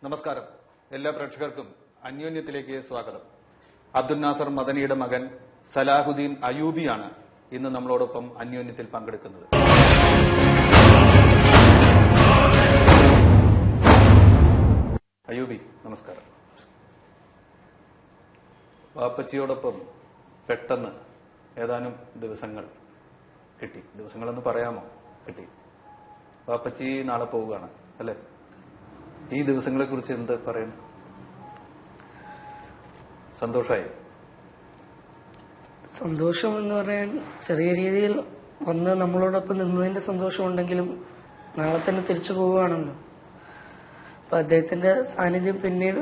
നമസ്കാരം. എല്ലാ പ്രേക്ഷകർക്കും അന്യോന്യത്തിലേക്ക് സ്വാഗതം. അബ്ദുൽ നാസർ മദനിയുടെ മകൻ സലാഹുദ്ദീൻ അയൂബിയാണ് ഇന്ന് നമ്മളോടൊപ്പം അന്യോന്യത്തിൽ പങ്കെടുക്കുന്നത്. അയൂബി, നമസ്കാരം. വാപ്പച്ചിയോടൊപ്പം പെട്ടെന്ന് ഏതാനും ദിവസങ്ങൾ കിട്ടി. ദിവസങ്ങളെന്ന് പറയാമോ? കിട്ടി. വാപ്പച്ചി നാളെ പോവുകയാണ് അല്ലെ? ഈ ദിവസങ്ങളെ കുറിച്ച് എന്ത് പറയുന്നു? സന്തോഷമായി? സന്തോഷം എന്ന് പറയാൻ ചെറിയ രീതിയിൽ വന്ന് നമ്മളോടൊപ്പം നിന്നതിന്റെ സന്തോഷമുണ്ടെങ്കിലും നാളെ തന്നെ തിരിച്ചു പോവുകയാണല്ലോ. അപ്പൊ അദ്ദേഹത്തിന്റെ സാന്നിധ്യം പിന്നീട്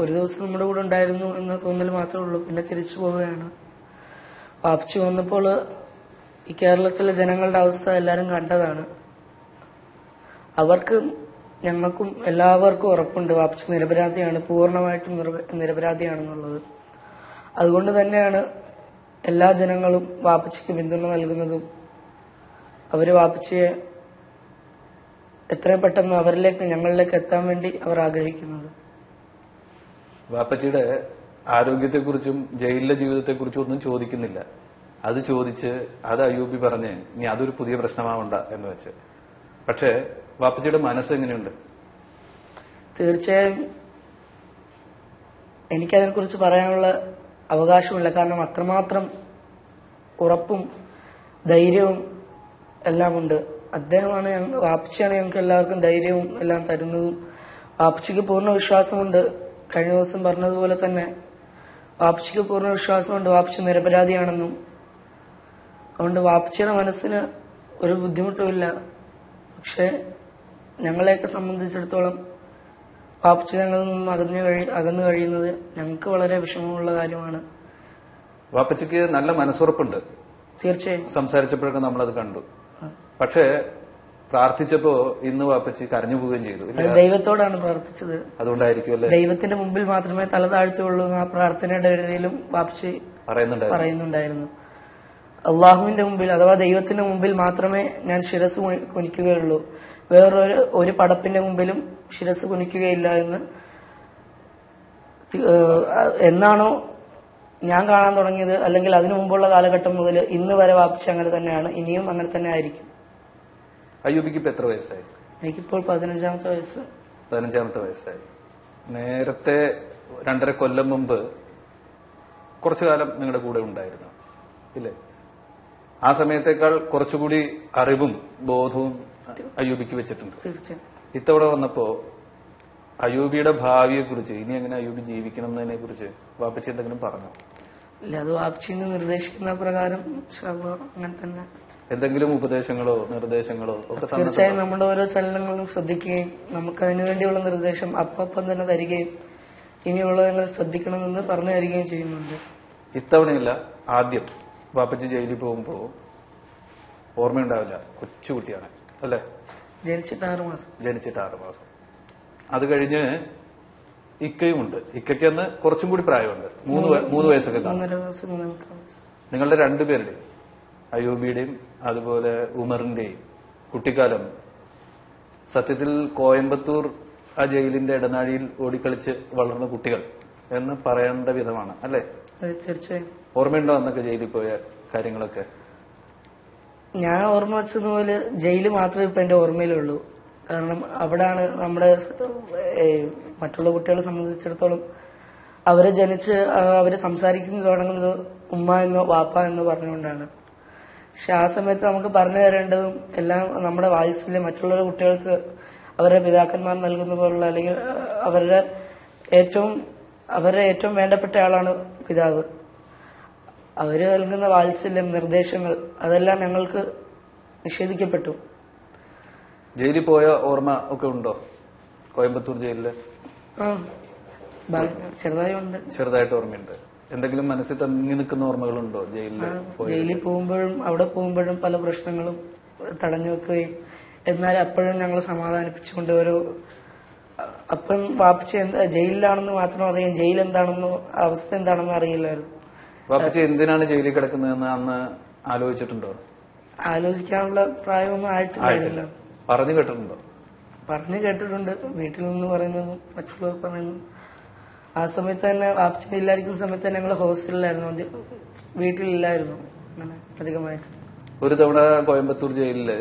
ഒരു ദിവസം നമ്മുടെ കൂടെ ഉണ്ടായിരുന്നു എന്ന തോന്നൽ മാത്രമേ ഉള്ളൂ. പിന്നെ തിരിച്ചു പോവുകയാണ്. വാപ്പച്ചി വന്നപ്പോൾ ഈ കേരളത്തിലെ ജനങ്ങളുടെ അവസ്ഥ എല്ലാവരും കണ്ടതാണ്. അവർക്കും ഞങ്ങൾക്കും എല്ലാവർക്കും ഉറപ്പുണ്ട് വാപ്പച്ചി നിരപരാധിയാണ്, പൂർണ്ണമായിട്ടും നിരപരാധിയാണെന്നുള്ളത്. അതുകൊണ്ട് തന്നെയാണ് എല്ലാ ജനങ്ങളും വാപ്പച്ചിക്ക് പിന്തുണ നൽകുന്നതും അവര് വാപ്പച്ചിയെ എത്രയും പെട്ടെന്ന് ഞങ്ങളിലേക്ക് എത്താൻ വേണ്ടി അവർ ആഗ്രഹിക്കുന്നത്. വാപ്പച്ചിയുടെ ആരോഗ്യത്തെക്കുറിച്ചും ജയിലിലെ ജീവിതത്തെക്കുറിച്ചും ഒന്നും ചോദിക്കുന്നില്ല. അത് ചോദിച്ച് അത് അയ്യൂബി പറഞ്ഞ് ഇനി അതൊരു പുതിയ പ്രശ്നമാവണ്ട എന്ന് വെച്ച്. പക്ഷേ വാപ്പച്ചിയുടെ മനസ്സ് എങ്ങനെയുണ്ട്? തീർച്ചയായും എനിക്കതിനെക്കുറിച്ച് പറയാനുള്ള അവകാശമില്ല. കാരണം അത്രമാത്രം ഉറപ്പും ധൈര്യവും എല്ലാം ഉണ്ട്. അദ്ദേഹമാണ് വാപ്പച്ചിയാണ് ഞങ്ങൾക്ക് എല്ലാവർക്കും ധൈര്യവും എല്ലാം തരുന്നതും. വാപ്പച്ചിക്ക് പൂർണ്ണ വിശ്വാസമുണ്ട്. കഴിഞ്ഞ ദിവസം പറഞ്ഞതുപോലെ തന്നെ വാപ്പച്ചിക്ക് പൂർണ്ണ വിശ്വാസമുണ്ട് വാപ്പച്ചി നിരപരാധിയാണെന്നും. അതുകൊണ്ട് വാപ്പച്ചിയുടെ മനസ്സിന് ഒരു ബുദ്ധിമുട്ടുമില്ല. പക്ഷെ ഞങ്ങളെയൊക്കെ സംബന്ധിച്ചിടത്തോളം വാപ്പച്ചി ഞങ്ങളിൽ നിന്നും അകന്നു കഴിയുന്നത് ഞങ്ങൾക്ക് വളരെ വിഷമമുള്ള കാര്യമാണ്. വാപ്പച്ചിക്ക് നല്ല മനസ്സുറപ്പുണ്ട്. തീർച്ചയായും സംസാരിച്ചപ്പോഴൊക്കെ നമ്മളത് കണ്ടു. പക്ഷേ പ്രാർത്ഥിച്ചപ്പോ ഇന്ന് വാപ്പച്ചി കരഞ്ഞു പോവുകയും ചെയ്തു. ദൈവത്തോടാണ് പ്രാർത്ഥിച്ചത്. അതുകൊണ്ടായിരിക്കും അല്ലെ? ദൈവത്തിന്റെ മുമ്പിൽ മാത്രമേ തല താഴ്ത്തുള്ളൂ എന്ന് ആ പ്രാർത്ഥനയുടെ ഇടയിലും വാപ്പച്ചി പറയുന്നുണ്ടായിരുന്നു. അള്ളാഹുവിന്റെ മുമ്പിൽ അഥവാ ദൈവത്തിന്റെ മുമ്പിൽ മാത്രമേ ഞാൻ ശിരസ് കുനിക്കുകയുള്ളൂ, വേറൊരു പടപ്പിന്റെ മുമ്പിലും ശിരസ് കുനിക്കുകയില്ല എന്ന് എന്നാണോ ഞാൻ കാണാൻ തുടങ്ങിയത്, അല്ലെങ്കിൽ അതിനു മുമ്പുള്ള കാലഘട്ടം മുതൽ ഇന്ന് വരെ വാപ്പച്ചി അങ്ങനെ തന്നെയാണ്, ഇനിയും അങ്ങനെ തന്നെ ആയിരിക്കും. അയ്യൂബിക്ക് ഇപ്പൊ എത്ര വയസ്സായി? എനിക്കിപ്പോൾ 15ാമത്തെ വയസ്സ്. 15ാമത്തെ വയസ്സായി. നേരത്തെ 2.5 കൊല്ലം മുമ്പ് കുറച്ചു കാലം നിങ്ങളുടെ കൂടെ ഉണ്ടായിരുന്നു ഇല്ലേ? ആ സമയത്തേക്കാൾ കുറച്ചുകൂടി അറിവും ബോധവും അയ്യൂബിക്ക് വെച്ചിട്ടുണ്ട്. ഇത്തവണ വന്നപ്പോ അയ്യൂബിയുടെ ഭാവിയെ കുറിച്ച്, ഇനി എങ്ങനെ അയ്യൂബി ജീവിക്കണം എന്നതിനെ കുറിച്ച് വാപ്പച്ചി എന്തെങ്കിലും പറഞ്ഞോ? ഇല്ല, അത് വാപ്പച്ചിന്ന് നിർദ്ദേശിക്കുന്ന പ്രകാരം അങ്ങനെ തന്നെ. എന്തെങ്കിലും ഉപദേശങ്ങളോ നിർദ്ദേശങ്ങളോ ഒക്കെ? തീർച്ചയായും നമ്മുടെ ഓരോ ചലനങ്ങളും ശ്രദ്ധിക്കുകയും നമുക്ക് അതിനുവേണ്ടിയുള്ള നിർദ്ദേശം അപ്പം തന്നെ തരികയും ഇനിയുള്ളത് ഞങ്ങൾ ശ്രദ്ധിക്കണമെന്ന് പറഞ്ഞു തരികയും ചെയ്യുന്നുണ്ട്. ഇത്തവണയല്ല, ആദ്യം വാപ്പച്ചി ജയിലിൽ പോകുമ്പോ ഓർമ്മയുണ്ടാവില്ല, കൊച്ചുകുട്ടിയാണ് അല്ലെ? ജനിച്ചിട്ട് 6 മാസം. അത് കഴിഞ്ഞ് ഇക്കയുമുണ്ട്. ഇക്കയ്ക്ക് അന്ന് കുറച്ചും കൂടി പ്രായമുണ്ട്. 3 വയസ്സൊക്കെ. നിങ്ങളുടെ രണ്ടുപേരുടെയും, അയ്യൂബിയുടെയും അതുപോലെ ഉമറിന്റെയും കുട്ടിക്കാലം സത്യത്തിൽ കോയമ്പത്തൂർ ആ ജയിലിന്റെ ഇടനാഴിയിൽ ഓടിക്കളിച്ച് വളർന്ന കുട്ടികൾ എന്ന് പറയേണ്ട വിധമാണ് അല്ലെ? തീർച്ചയായും. ഓർമ്മയുണ്ടോ അന്നൊക്കെ ജയിലിൽ പോയ കാര്യങ്ങളൊക്കെ? ഞാൻ ഓർമ്മ വെച്ചതുപോലെ ജയില് മാത്രമേ ഇപ്പൊ എന്റെ ഓർമ്മയിലുള്ളൂ. കാരണം അവിടാണ് നമ്മുടെ മറ്റുള്ള കുട്ടികളെ സംബന്ധിച്ചിടത്തോളം അവരെ ജനിച്ച് അവര് സംസാരിക്കുന്നത് തുടങ്ങുന്നത് ഉമ്മ എന്നോ വാപ്പ എന്നോ പറഞ്ഞുകൊണ്ടാണ്. പക്ഷെ ആ സമയത്ത് നമുക്ക് പറഞ്ഞു തരേണ്ടതും എല്ലാം നമ്മുടെ വാത്സല്യം മറ്റുള്ള കുട്ടികൾക്ക് അവരുടെ പിതാക്കന്മാർ നൽകുന്ന പോലുള്ള, അല്ലെങ്കിൽ അവരുടെ ഏറ്റവും വേണ്ടപ്പെട്ട ആളാണ് പിതാവ്. അവര് നൽകുന്ന വാത്സല്യം, നിർദ്ദേശങ്ങൾ അതെല്ലാം ഞങ്ങൾക്ക് നിഷേധിക്കപ്പെട്ടു. ജയിലിൽ പോയ ഓർമ്മ ഒക്കെ ഉണ്ടോ? കോയമ്പത്തൂർ ജയിലില് ചെറുതായിട്ട് ഓർമ്മയുണ്ട്. എന്തെങ്കിലും മനസ്സിൽ തങ്ങി നിൽക്കുന്ന ഓർമ്മകളുണ്ടോ ജയിലിൽ പോകുമ്പോഴും അവിടെ പോകുമ്പോഴും പല പ്രശ്നങ്ങളും തടഞ്ഞു വെക്കുകയും എന്നാൽ അപ്പോഴും ഞങ്ങൾ സമാധാനിപ്പിച്ചുകൊണ്ട് അപ്പം വാപ്പച്ചി ജയിലിലാണെന്ന് മാത്രം അറിയാം, ജയിൽ എന്താണെന്നോ അവസ്ഥ എന്താണെന്നോ അറിയില്ലായിരുന്നു. വാപ്പച്ചി എന്തിനാണ് ജയിലിൽ കിടക്കുന്നതെന്ന് അന്ന് ആലോചിച്ചിട്ടുണ്ടോ? ആലോചിക്കാനുള്ള പ്രായമൊന്നും ആയിട്ടില്ല. പറഞ്ഞു കേട്ടിട്ടുണ്ടോ? പറഞ്ഞു കേട്ടിട്ടുണ്ട്, വീട്ടിൽ നിന്ന് പറയുന്നതും മറ്റുള്ളവർ പറയുന്നതും. ആ സമയത്ത് തന്നെ വാപ്പച്ചി ഇല്ലായിരിക്കുന്ന സമയത്ത് തന്നെ ഞങ്ങൾ ഹോസ്റ്റലിലായിരുന്നു, വീട്ടിലില്ലായിരുന്നു അങ്ങനെ അധികമായിട്ട്. ഒരു തവണ കോയമ്പത്തൂർ ജയിലില്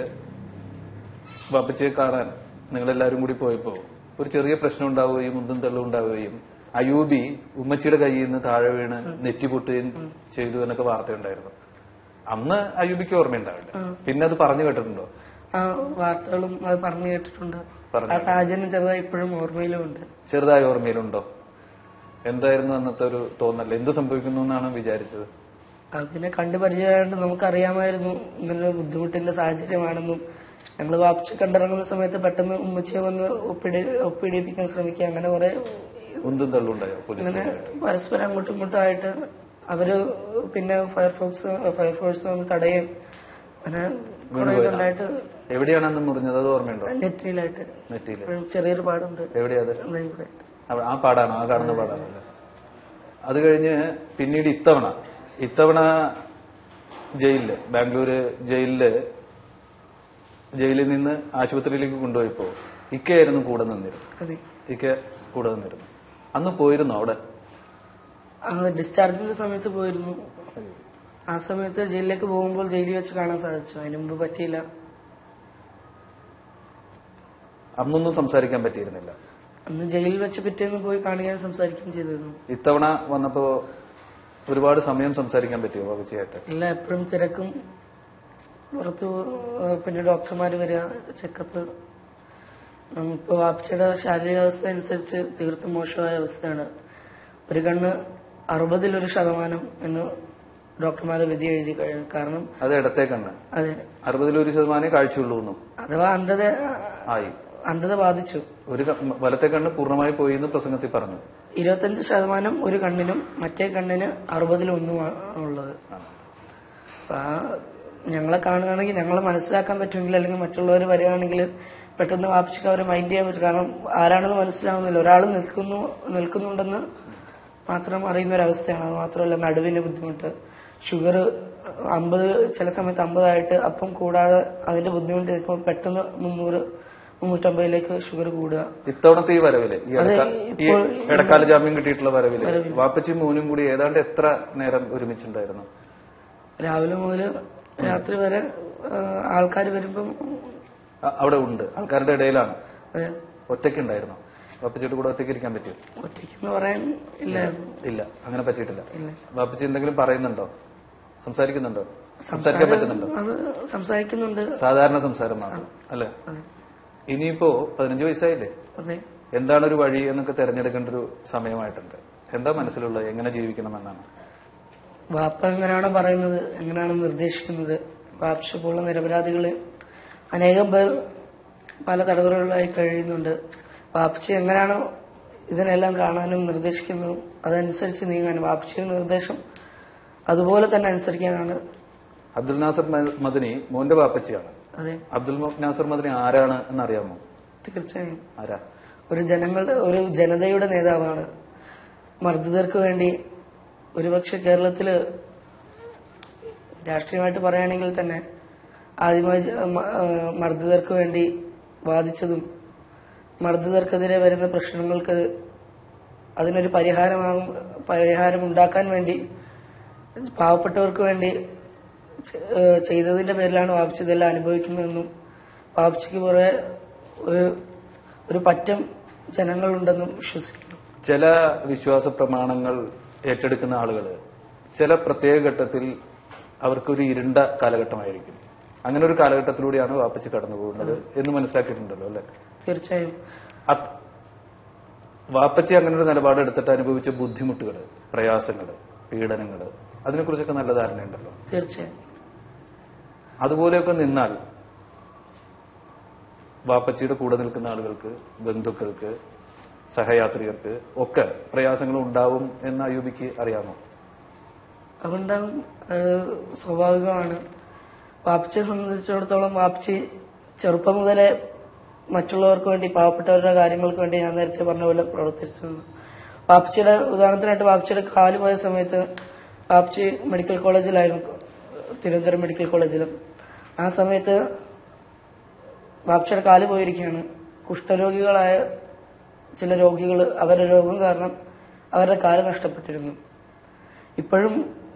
വാപ്പച്ചിയെ കാണാൻ നിങ്ങളെല്ലാരും കൂടി പോയപ്പോ ഒരു ചെറിയ പ്രശ്നം ഉണ്ടാവുകയും മുന്തും തള്ളും ഉണ്ടാവുകയും അയൂബി ഉമ്മച്ചിയുടെ കയ്യിൽ നിന്ന് താഴെ വീണ് നെറ്റിപൊട്ടുകയും ചെയ്തു എന്നൊക്കെ വാർത്തയുണ്ടായിരുന്നു. അന്ന് അയൂബിക്ക് ഓർമ്മയുണ്ടാവില്ല, പിന്നെ അത് പറഞ്ഞു കേട്ടിട്ടുണ്ടോ? ആ വാർത്തകളും അത് പറഞ്ഞു കേട്ടിട്ടുണ്ട്. ആ സാഹചര്യം ചെറുതായി ഇപ്പോഴും ഓർമ്മയിലുമുണ്ട്. ചെറുതായി ഓർമ്മയിലുണ്ടോ? എന്തായിരുന്നു അന്നത്തെ ഒരു തോന്നൽ? എന്ത് സംഭവിക്കുന്നു എന്നാണ് വിചാരിച്ചത്? പിന്നെ കണ്ടു പരിചയമായിട്ട് നമുക്കറിയാമായിരുന്നു ഇങ്ങനെ ബുദ്ധിമുട്ടിന്റെ സാഹചര്യമാണെന്നും. ഞങ്ങൾ വാപ്പച്ചി കണ്ടിറങ്ങുന്ന സമയത്ത് പെട്ടെന്ന് ഉമ്മച്ചിയെ വന്ന് ഒപ്പിടിപ്പിക്കാൻ ശ്രമിക്കുക, അങ്ങനെ കുറെ ഉന്തും തള്ളുണ്ടായോ? അങ്ങനെ പരസ്പരം അങ്ങോട്ടും ഇങ്ങോട്ടും ആയിട്ട് അവര് പിന്നെ ഫയർഫോഴ്സ് വന്ന് തടയും, അങ്ങനെ കുറെ ഇതുണ്ടായിട്ട്. എവിടെയാണ് അന്ന് മുറിഞ്ഞത്? അത് ഓർമ്മയുണ്ടോ? നെറ്റിയിലായിട്ട്. നെറ്റിയില് ചെറിയൊരു പാടുണ്ട്. എവിടെയത്? ആ പാടാണോ? ആ കാണുന്ന പാടാണല്ലേ? അത് കഴിഞ്ഞ് പിന്നീട് ഇത്തവണ ജയിലില്, ബാംഗ്ലൂര് ജയിലിൽ നിന്ന് ആശുപത്രിയിലേക്ക് കൊണ്ടുപോയപ്പോ ഇക്കയായിരുന്നു കൂടെ നിന്നിരുന്നു. അന്ന് പോയിരുന്നു അവിടെ? ഡിസ്ചാർജിന്റെ സമയത്ത് പോയിരുന്നു. ആ സമയത്ത് ജയിലിലേക്ക് പോകുമ്പോൾ ജയിലിൽ വെച്ച് കാണാൻ സാധിച്ചു, അതിന് മുമ്പ് പറ്റിയില്ല. അന്നൊന്നും സംസാരിക്കാൻ പറ്റിയിരുന്നില്ല? അന്ന് ജയിലിൽ വെച്ച് പിറ്റേന്ന് പോയി കാണുകയും സംസാരിക്കുകയും ചെയ്തിരുന്നു. ഇത്തവണ വന്നപ്പോ ഒരുപാട് സമയം സംസാരിക്കാൻ പറ്റുമോ വാപ്പച്ചിയായിട്ട്? ഇല്ല, എപ്പോഴും തിരക്കും, പുറത്ത് പിന്നെ ഡോക്ടർമാര് വരിക, ചെക്കപ്പ്. ഇപ്പൊ വാപ്പച്ചിയുടെ ശാരീരികാവസ്ഥ അനുസരിച്ച് തീർത്തും മോശമായ അവസ്ഥയാണ്. ഒരു കണ്ണ് 60% എന്ന് ഡോക്ടർമാരെ വിധി എഴുതി കഴിഞ്ഞു. കാരണം അത് ഇടത്തെ കണ്ണ്. അതെ, 60% കാഴ്ചയുള്ളൂ. അഥവാ അന്ധത ബാധിച്ചു. ഒരു വലത്തെ കണ്ണ് പൂർണ്ണമായി പോയി എന്ന് പ്രസംഗത്തിൽ പറഞ്ഞു. 25% ഒരു കണ്ണിനും മറ്റേ കണ്ണിന് 60% ഉള്ളത്. ഞങ്ങളെ കാണുകയാണെങ്കിൽ ഞങ്ങളെ മനസ്സിലാക്കാൻ പറ്റുമെങ്കിൽ, അല്ലെങ്കിൽ മറ്റുള്ളവർ വരികയാണെങ്കിൽ പെട്ടെന്ന് വാപ്പച്ചിക്ക് അവരെ മൈൻഡ് ചെയ്യാൻ പറ്റും. കാരണം ആരാണെന്ന് മനസ്സിലാവുന്നില്ല, ഒരാൾ നിൽക്കുന്നുണ്ടെന്ന് മാത്രം അറിയുന്ന ഒരവസ്ഥയാണ്. അത് മാത്രമല്ല നടുവിന് ബുദ്ധിമുട്ട്, ഷുഗർ 50, ചില സമയത്ത് 50 ആയിട്ട് അപ്പം കൂടാതെ അതിന്റെ ബുദ്ധിമുട്ട് നിൽക്കുമ്പോൾ പെട്ടെന്ന് 300-350 ഷുഗർ കൂടുക. ഇത്തവണത്തെ ഈ വരവില്, ഇടക്കാല ജാമ്യം കിട്ടിയിട്ടുള്ള വരവില് വാപ്പച്ചി മോനും കൂടി ഏതാണ്ട് എത്ര നേരം ഒരുമിച്ചുണ്ടായിരുന്നു? രാവിലെ മുതൽ രാത്രി വരെ ആൾക്കാർ വരുമ്പം അവിടെ ഉണ്ട്. ആൾക്കാരുടെ ഇടയിലാണ്. ഒറ്റയ്ക്കുണ്ടായിരുന്നു? വാപ്പച്ചിയുടെ കൂടെ ഒറ്റയ്ക്ക് ഇരിക്കാൻ പറ്റുമോ? ഒറ്റയ്ക്കെന്ന് പറയാൻ ഇല്ല, അങ്ങനെ പറ്റിയിട്ടില്ല. വാപ്പച്ചി എന്തെങ്കിലും പറയുന്നുണ്ടോ? സംസാരിക്കുന്നുണ്ടോ? സംസാരിക്കാൻ പറ്റുന്നുണ്ടോ? സംസാരിക്കുന്നുണ്ട്. സാധാരണ സംസാരം മാത്രം അല്ലെ? ഇനിയിപ്പോ 15 വയസ്സായില്ലേ? എന്താണ് ഒരു വഴി എന്നൊക്കെ തെരഞ്ഞെടുക്കേണ്ട ഒരു സമയമായിട്ടുണ്ട്. എന്താ മനസ്സിലുള്ളത്? എങ്ങനെ ജീവിക്കണമെന്നാണ് വാപ്പ എങ്ങനെയാണോ പറയുന്നത്, എങ്ങനെയാണ് നിർദ്ദേശിക്കുന്നത്? വാപ്പച്ചി പോലുള്ള നിരപരാധികള് അനേകം പേർ പല തടവുകളിലായി കഴിയുന്നുണ്ട്. വാപ്പച്ചി എങ്ങനെയാണോ ഇതിനെല്ലാം കാണാനും നിർദ്ദേശിക്കുന്നതും അതനുസരിച്ച് നീങ്ങാനും വാപ്പച്ചിയുടെ നിർദ്ദേശം അതുപോലെ തന്നെ അനുസരിക്കാനാണ്. അബ്ദുൽ നാസർ മദനി മോന്റെ വാപ്പച്ചിയാണ്. അതെ. അബ്ദുൽ നാസർ മദനി ആരാണ് എന്നറിയാമോ? തീർച്ചയായും. ആരാ? ഒരു ജനതയുടെ നേതാവാണ്. മർദ്ദിതർക്ക് വേണ്ടി, ഒരുപക്ഷെ കേരളത്തില് രാഷ്ട്രീയമായിട്ട് പറയുകയാണെങ്കിൽ തന്നെ ആദ്യമായി മർദ്ദിതർക്ക് വേണ്ടി വാദിച്ചതും, മർദ്ദിതർക്കെതിരെ വരുന്ന പ്രശ്നങ്ങൾക്ക് അതിനൊരു പരിഹാരം ഉണ്ടാക്കാൻ വേണ്ടി പാവപ്പെട്ടവർക്ക് വേണ്ടി ചെയ്തതിന്റെ പേരിലാണ് വാപ്പച്ചി ഇതെല്ലാം അനുഭവിക്കുന്നതെന്നും വാപ്പച്ചിക്ക് കുറെ ഒരു പറ്റം ജനങ്ങളുണ്ടെന്നും വിശ്വസിക്കുന്നു. ചില വിശ്വാസ പ്രമാണങ്ങൾ ഏറ്റെടുക്കുന്ന ആളുകൾ ചില പ്രത്യേക ഘട്ടത്തിൽ അവർക്കൊരു ഇരുണ്ട കാലഘട്ടമായിരിക്കും. അങ്ങനെ ഒരു കാലഘട്ടത്തിലൂടെയാണ് വാപ്പച്ചി കടന്നു പോകുന്നത് എന്ന് മനസ്സിലാക്കിയിട്ടുണ്ടല്ലോ അല്ലെ? തീർച്ചയായും. വാപ്പച്ചി അങ്ങനെ ഒരു നിലപാടെടുത്തിട്ട് അനുഭവിച്ച ബുദ്ധിമുട്ടുകൾ, പ്രയാസങ്ങൾ, പീഡനങ്ങൾ, അതിനെക്കുറിച്ചൊക്കെ നല്ല ധാരണയുണ്ടല്ലോ? തീർച്ചയായും. അതുപോലെയൊക്കെ നിന്നാൽ വാപ്പച്ചിയുടെ കൂടെ നിൽക്കുന്ന ആളുകൾക്ക്, ബന്ധുക്കൾക്ക്, സഹയാത്രികർക്ക് ഒക്കെ പ്രയാസങ്ങൾ ഉണ്ടാവും എന്ന് അയ്യൂബിക്ക് അറിയാമോ? അതുണ്ടാവും, സ്വാഭാവികമാണ്. വാപ്പച്ചിയെ സംബന്ധിച്ചിടത്തോളം വാപ്പച്ചി ചെറുപ്പം മുതലേ മറ്റുള്ളവർക്ക് വേണ്ടി, പാവപ്പെട്ടവരുടെ കാര്യങ്ങൾക്ക് വേണ്ടി ഞാൻ നേരത്തെ പറഞ്ഞ പോലെ പ്രവർത്തിച്ചിരുന്നു. വാപ്പച്ചിയുടെ ഉദാഹരണത്തിനായിട്ട് വാപ്പച്ചിയുടെ കാല് പോയ സമയത്ത് വാപ്പച്ചി മെഡിക്കൽ കോളേജിലായിരുന്നു, തിരുവനന്തപുരം മെഡിക്കൽ കോളേജിലും. ആ സമയത്ത് വാപ്പച്ചിയുടെ കാല് പോയിരിക്കുകയാണ്. കുഷ്ഠരോഗികളായ ചില രോഗികൾ അവരുടെ രോഗം കാരണം അവരുടെ കാല് നഷ്ടപ്പെട്ടിരുന്നു. ഇപ്പോഴും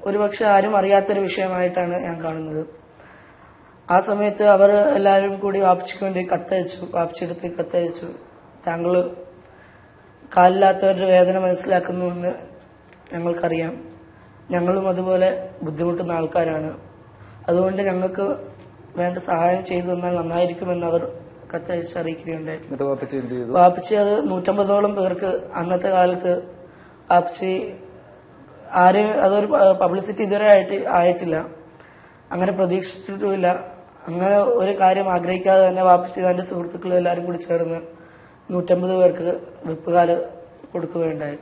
ഒരുപക്ഷെ ആരും അറിയാത്തൊരു വിഷയമായിട്ടാണ് ഞാൻ കാണുന്നത്. ആ സമയത്ത് അവർ എല്ലാവരും കൂടി വാപ്പച്ചിക്ക് വേണ്ടി കത്തയച്ചു. വാപ്പച്ചിയെടുത്ത് കത്തയച്ചു, താങ്കൾ കാലില്ലാത്തവരുടെ വേദന മനസ്സിലാക്കുന്നുവെന്ന് ഞങ്ങൾക്കറിയാം, ഞങ്ങളും അതുപോലെ ബുദ്ധിമുട്ടുന്ന ആൾക്കാരാണ്, അതുകൊണ്ട് ഞങ്ങൾക്ക് വേണ്ട സഹായം ചെയ്തു തന്നാൽ നന്നായിരിക്കുമെന്ന് അവർ കത്തയച്ച് അറിയിക്കുകയുണ്ടായി. വാപ്പച്ചി അത് 150ഓളം പേർക്ക് അന്നത്തെ കാലത്ത് വാപ്പച്ചി ആരും അതൊരു പബ്ലിസിറ്റി ഇതുവരെ ആയിട്ടില്ല, അങ്ങനെ പ്രതീക്ഷിച്ചിട്ടുമില്ല. അങ്ങനെ ഒരു കാര്യം ആഗ്രഹിക്കാതെ തന്നെ വാപ്പച്ചി തന്റെ സുഹൃത്തുക്കളും എല്ലാവരും കൂടി ചേർന്ന് 150 പേർക്ക് വെപ്പുകാല് കൊടുക്കുകയുണ്ടായി.